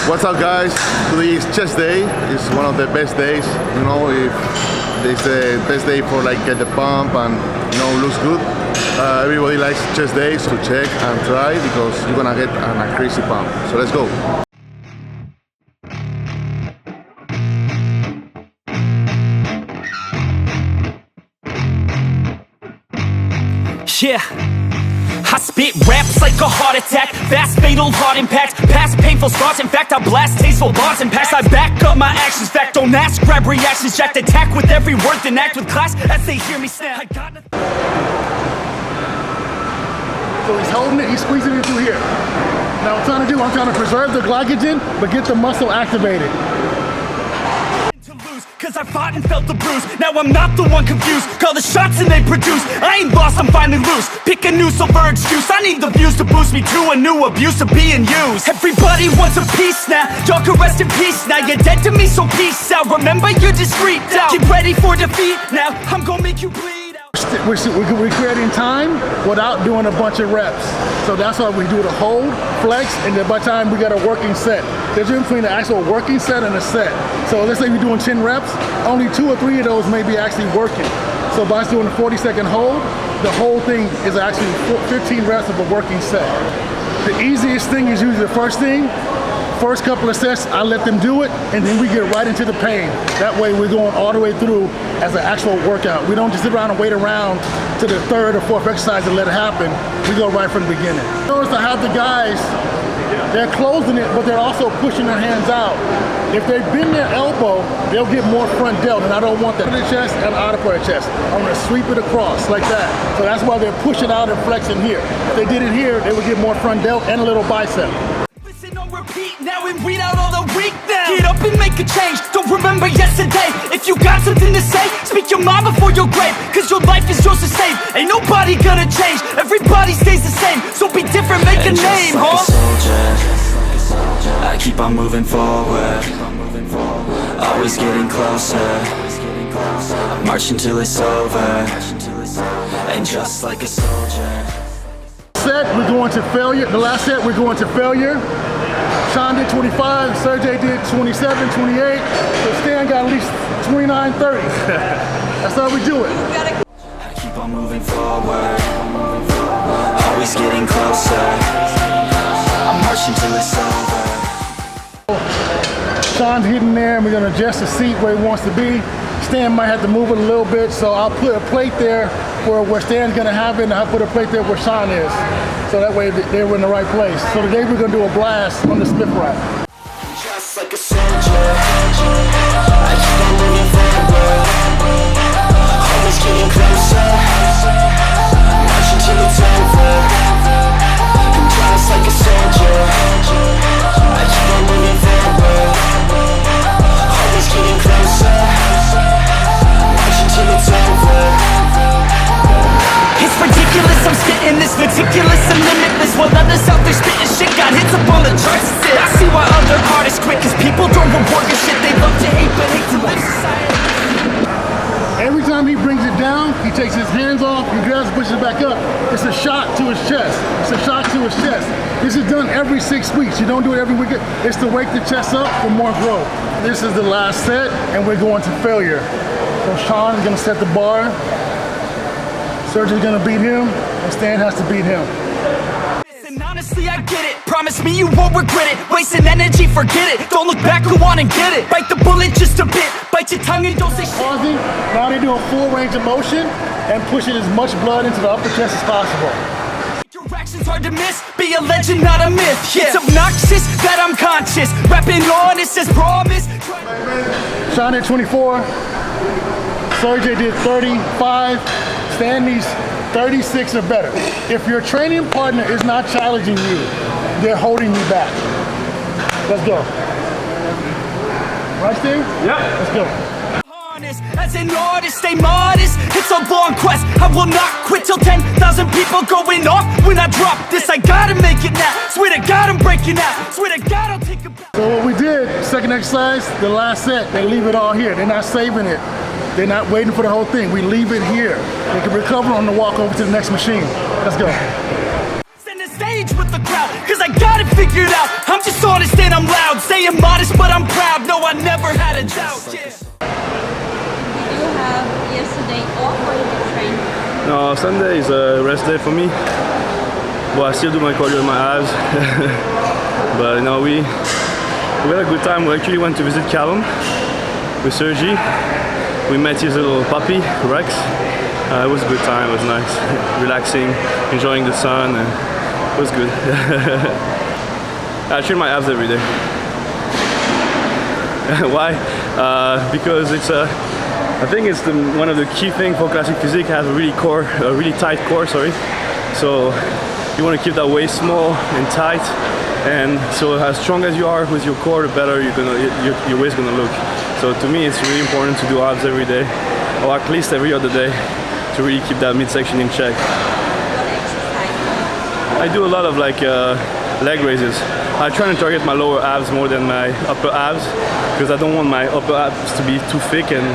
What's up, guys? Today is chest day. It's one of the best days. You know, if it's the best day for like get the pump and looks good. Everybody likes chest days to check and try because you're gonna get a crazy pump. So let's go. Yeah, I spit raps like a heart attack, fast fatal heart impact, past painful scars. In fact, I blast tasteful bars and packs. I back up my actions, fact don't ask, grab reactions, jacked attack with every word, then act with class as they hear me snap. I got nothing. So he's holding it, he's squeezing it through here. Now what I'm trying to preserve the glycogen, but get the muscle activated. Cause I fought and felt the bruise. Now I'm not the one confused. Call the shots and they produce. I ain't lost, I'm finally loose. Pick a new silver excuse. I need the views to boost me to a new abuse of being used. Everybody wants a piece now. Y'all can rest in peace now. You're dead to me, so peace out. Remember you're discreet now. Get ready for defeat now. I'm gonna make you bleed out. We're creating time without doing a bunch of reps. So that's why we do the hold, flex, and then by the time we got a working set. There's a difference between the actual working set and a set. So let's say we're doing 10 reps, only 2 or 3 of those may be actually working. So by us doing a 40-second hold, the whole thing is actually 15 reps of a working set. The easiest thing is usually the first thing. First couple of sets, I let them do it, and then we get right into the pain. That way we're going all the way through as an actual workout. We don't just sit around and wait around to the 3rd or 4th exercise and let it happen. We go right from the beginning. Notice I have the guys, they're closing it, but they're also pushing their hands out. If they bend their elbow, they'll get more front delt, and I don't want that. In the chest and out of the chest. I'm gonna sweep it across like that. So that's why they're pushing out and flexing here. If they did it here, they would get more front delt and a little bicep. Repeat now and weed out all the weak now. Get up and make a change, don't remember yesterday. If you got something to say, speak your mind before your grave. Cause your life is yours to save, ain't nobody gonna change. Everybody stays the same, so be different, make a name, like a soldier, I keep on moving forward, always getting closer, I march until it's over, and just like a soldier. Set, we're going to failure. The last set, we're going to failure. Shawn did 25, Sergi did 27, 28. So Stan got at least 29, 30. That's how we do it. I keep on moving forward, always getting closer. I'm marching till it's over. Shawn's getting there, and we're gonna adjust the seat where he wants to be. Stan might have to move it a little bit, so I'll put a plate there where Stan's gonna have it, and I'll put a plate there where Shawn is. So that way they're in the right place. So today we're gonna do a blast on the Smith rack. Just like a soldier, I keep on moving forward, always getting closer, marching till it's over. I'm just like a soldier, I keep on moving forward, always getting closer, marching till it's over. It's ridiculous, I'm spitting this meticulous and limitless. While others out there spitting shit got hits up on the charts. I see why other artists quit, cause people don't reward your shit. They love to hate, but hate to live society. Every time he brings it down, he takes his hands off, he grabs and pushes it back up. It's a shot to his chest. It's a shot to his chest. This is done every 6 weeks. You don't do it every week. It's to wake the chest up for more growth. This is the last set, and we're going to failure. So Shawn is gonna set the bar. Sergi's gonna beat him, and Stan has to beat him. Listen, honestly, I get it. Promise me you won't regret it. Wasting energy, forget it. Don't look back, go on and get it. Bite the bullet just a bit. Bite your tongue and don't say shit. Pausing, now they do a full range of motion and pushing as much blood into the upper chest as possible. Your actions hard to miss. Be a legend, not a myth. Yeah. It's obnoxious that I'm conscious. Rapping honest as promise. Shawn did 24. Sergi did 35. Stan needs 36 or better. If your training partner is not challenging you, they're holding you back. Let's go. Right, Steve? Yeah. Let's go. As an artist, stay modest. It's a long quest. I will not quit till 10,000 people going off when I drop this. I gotta make it now. Swear to God, I'm breaking out. Swear to God, I'll take a back. So what we did, second exercise, the last set, they leave it all here. They're not saving it. They're not waiting for the whole thing. We leave it here. They can recover on the walk over to the next machine. Let's go. Send the stage with the crowd, cause I got it figured figured out. I'm just honest and I'm loud, saying modest but I'm proud. No, I never had a doubt. Yeah. Did you have yesterday off or you train? No, Sunday is a rest day for me. Well, I still do my cardio in my abs. But you know, we had a good time. We actually went to visit Callum with Sergi. We met his little puppy, Rex. It was a good time, it was nice. Relaxing, enjoying the sun, and it was good. I train my abs every day. Why? Because it's I think it's one of the key things for classic physique, has a really tight core, sorry. So you want to keep that waist small and tight, and so as strong as you are with your core, the better your waist gonna look. So to me, it's really important to do abs every day, or at least every other day, to really keep that midsection in check. I do a lot of like leg raises. I try to target my lower abs more than my upper abs, because I don't want my upper abs to be too thick and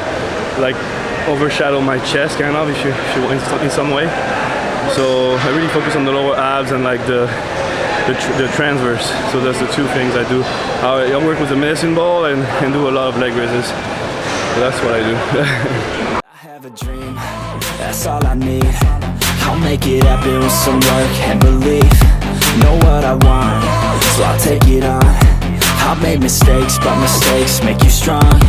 like overshadow my chest, kind of, if you in some way. So I really focus on the lower abs and like the transverse. So that's the two things I do. I work with the medicine ball and do a lot of leg raises. So that's what I do. I have a dream, that's all I need. I'll make it happen with some work and belief. Know what I want, so I'll take it on. I've made mistakes, but mistakes make you strong.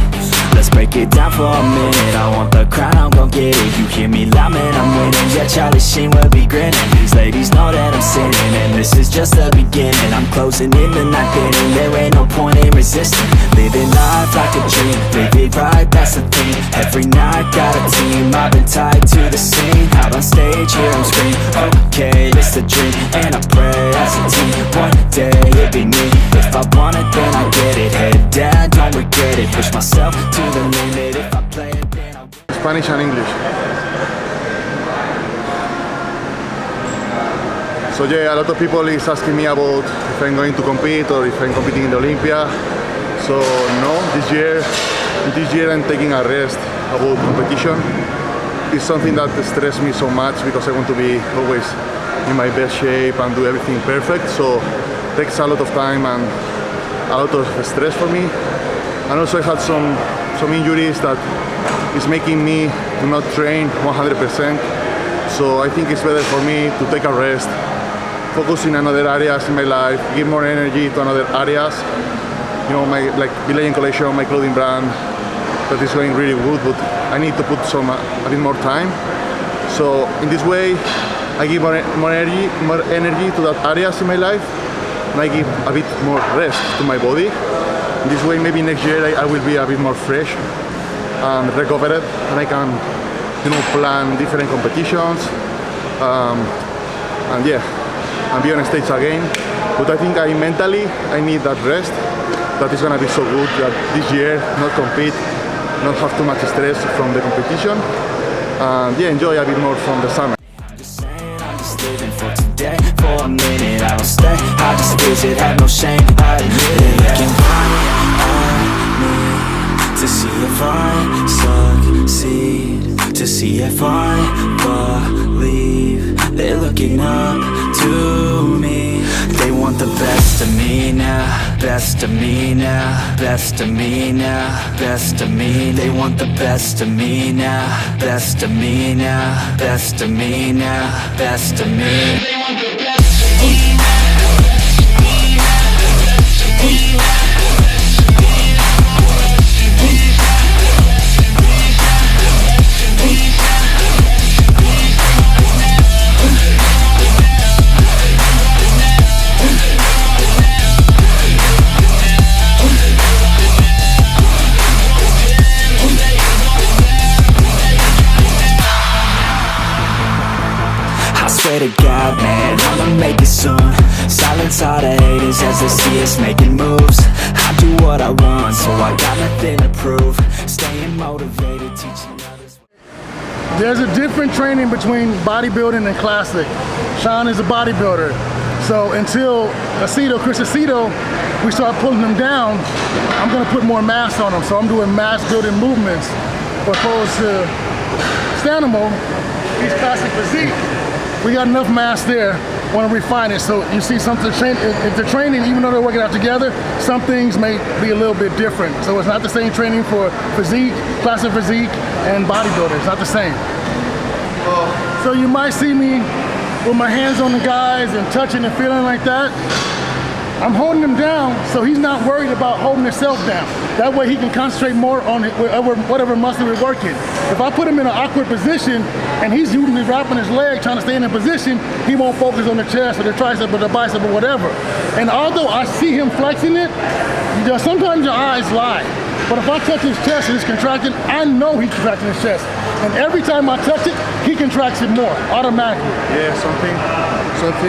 Let's break it down for a minute. I want the crown, I'm gon' get it. You hear me loud, man, I'm winning. Yeah, Charlie Sheen will be grinning. These ladies know that I'm sinning, and this is just the beginning. I'm closing in the ninth inning. There ain't no point in resisting. Living life like a dream, live it right, that's the thing. Every night, got a team, I've been tied to the scene. Out on stage, hear them scream, okay, it's the dream. And I pray as a team, one day it'll be me. If I want it, then I get it. Head down, don't regret it. Push myself to the limit. If I play it, then I'll... Spanish and English. So yeah, a lot of people is asking me about if I'm going to compete or if I'm competing in the Olympia. So no, this year I'm taking a rest about competition. It's something that stresses me so much because I want to be always in my best shape and do everything perfect. So it takes a lot of time and a lot of stress for me. And also I had some injuries that is making me to not train 100%. So I think it's better for me to take a rest, focus in other areas in my life, give more energy to other areas. You know, my like Legend collection, my clothing brand, that is going really good, but I need to put a bit more time. So in this way, I give more energy to that areas in my life, and I give a bit more rest to my body. In this way, maybe next year I will be a bit more fresh and recovered, and I can, you know, plan different competitions, and yeah, and be on stage again. But I think mentally I need that rest. That is gonna be so good that this year not compete, not have too much stress from the competition, and yeah, enjoy a bit more from the summer. I'm just saying, I'm just living for today. For a minute, I don't stay, I just visit, have no shame, I admit it. Looking right at me to see if I succeed, to see if I believe. They're looking up to me. They want the best of me now, best of me now, best of me now, best of me. They want the best of me now, best of me now, best of me now, best of me. They want the best of me now. Swear to God, man, I'ma make it soon. Silence all the haters as they see us making moves. I do what I want, so I got nothing to prove. Staying motivated, teaching others. There's a different training between bodybuilding and classic. Shawn is a bodybuilder. So until Chris Aceto, we start pulling them down, I'm gonna put more mass on them. So I'm doing mass building movements. Opposed to Stanimal, he's classic physique. we got enough mass there. Want to refine it. So you see something, if they're training, even though they're working out together, some things may be a little bit different. So it's not the same training for physique, classic physique, and bodybuilders. It's not the same. So you might see me with my hands on the guys and touching and feeling like that. I'm holding him down so he's not worried about holding himself down. That way he can concentrate more on whatever muscle we're working. If I put him in an awkward position and he's wrapping his leg trying to stay in a position, he won't focus on the chest or the tricep or the bicep or whatever. And although I see him flexing it, sometimes your eyes lie. But if I touch his chest and it's contracting, I know he's contracting his chest. And every time I touch it, he contracts it more, automatically. Yeah, something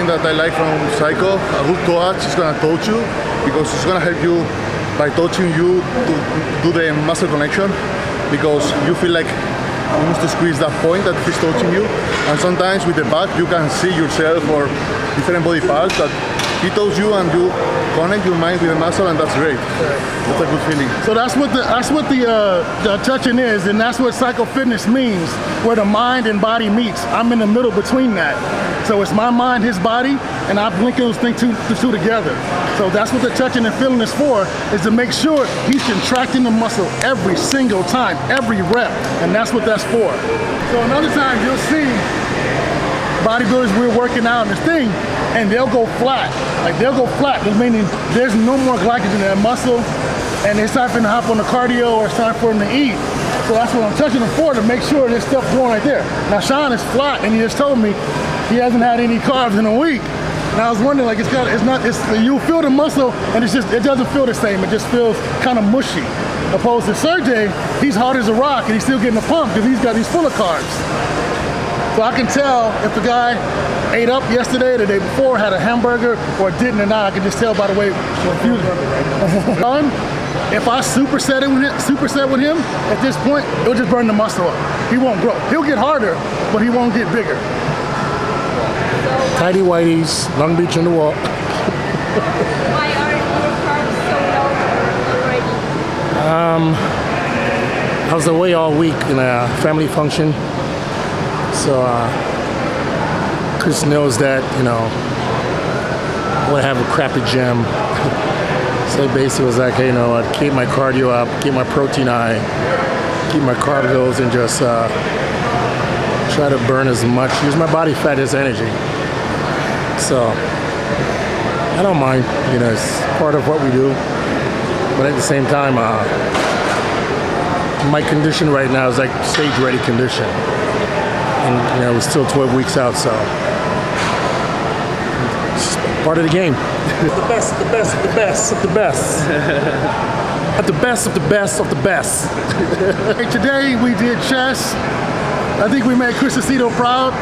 that I like from Psycho, a good coach is gonna coach you because it's gonna help you by touching you to do the muscle connection, because you feel like you need to squeeze that point that he's touching you. And sometimes with the back, you can see yourself or different body parts that he touches you and you connect your mind with the muscle, and that's great. That's a good feeling. So that's what the touching is, and that's what psychofitness means, where the mind and body meets. I'm in the middle between that. So it's my mind, his body, and I'm linking those things the two together. So that's what the touching and feeling is for, is to make sure he's contracting the muscle every single time, every rep, and that's what that's for. So another time you'll see bodybuilders, we're working out in this thing, and they'll go flat. Like they'll go flat, meaning there's no more glycogen in that muscle, and it's time for them to hop on the cardio or it's time for them to eat. So that's what I'm touching them for, to make sure this stuff's going right there. Now Shawn is flat, and he just told me he hasn't had any carbs in a week. And I was wondering, like, you feel the muscle, and it doesn't feel the same. It just feels kind of mushy. Opposed to Sergi, he's hard as a rock, and he's still getting a pump because he's full of carbs. So I can tell if the guy ate up yesterday, the day before, had a hamburger, or didn't or not. I can just tell by the way we're feeling. If I superset with him, at this point, it'll just burn the muscle up. He won't grow. He'll get harder, but he won't get bigger. Tidy whities, Long Beach on the wall. Why are your carbs so low already? I was away all week in a family function. So Chris knows that, I want to have a crappy gym. So basically was like, hey, I'd keep my cardio up, keep my protein high, keep my carb lows, and just try to burn as much, use my body fat as energy. So I don't mind, it's part of what we do. But at the same time, my condition right now is like stage ready condition. And we're still 12 weeks out, so it's part of the game. The best of the best of the best of the best. At the best of the best of the best. Today we did chest. I think we made Chris Aceto proud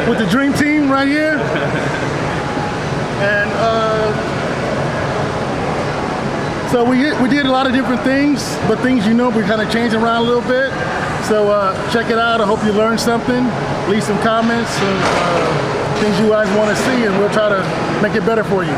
with the dream team right here. And so we did a lot of different things, but things we kind of changed around a little bit. So check it out. I hope you learned something. Leave some comments and things you guys want to see, and we'll try to make it better for you.